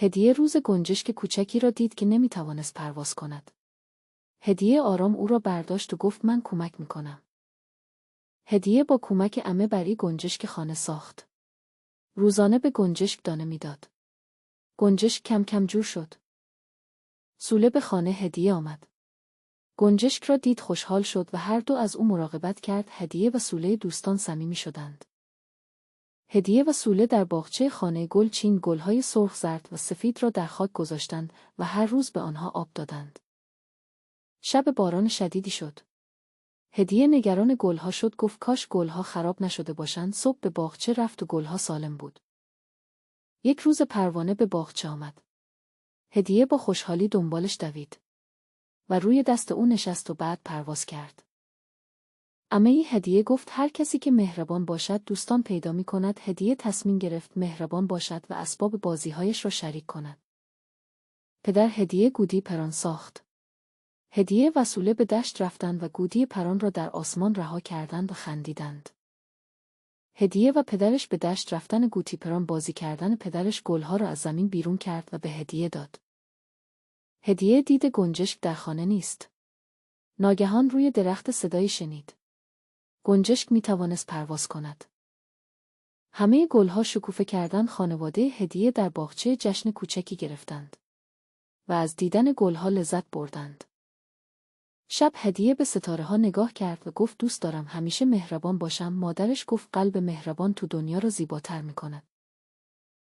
هدیه روز گنجشک کوچکی را دید که نمیتوانست پرواز کند. هدیه آرام او را برداشت و گفت من کمک میکنم. هدیه با کمک عمه بری گنجشک خانه ساخت. روزانه به گنجشک دانه میداد. گنجشک کم کم جور شد. سوله به خانه هدیه آمد. گنجشک را دید خوشحال شد و هر دو از او مراقبت کرد. هدیه و سوله دوستان صمیمی شدند. هدیه و سوله در باغچه خانه گلچین گلهای سرخ زرد و سفید را در خاک گذاشتند و هر روز به آنها آب دادند. شب باران شدیدی شد. هدیه نگران گلها شد، گفت کاش گلها خراب نشده باشند. صبح به باغچه رفت و گلها سالم بود. یک روز پروانه به باغچه آمد. هدیه با خوشحالی دنبالش دوید و روی دست او نشست و بعد پرواز کرد. عمه هدیه گفت هر کسی که مهربان باشد دوستان پیدا می کند. هدیه تصمیم گرفت مهربان باشد و اسباب بازیهایش را شریک کند. پدر هدیه گودی پران ساخت. هدیه و سوله به دشت رفتند و گودی پران را در آسمان رها کردند و خندیدند. هدیه و پدرش به دشت رفتن گوتی پران بازی کردن پدرش گلها را از زمین بیرون کرد و به هدیه داد. هدیه دید گنجشک در خانه نیست. ناگهان روی درخت صدایی شنید. گنجشک می توانست پرواز کند. همه گلها شکوفه کردن. خانواده هدیه در باغچه جشن کوچکی گرفتند و از دیدن گلها لذت بردند. شب هدیه به ستاره ها نگاه کرد و گفت دوست دارم همیشه مهربان باشم. مادرش گفت قلب مهربان تو دنیا را زیباتر می کند.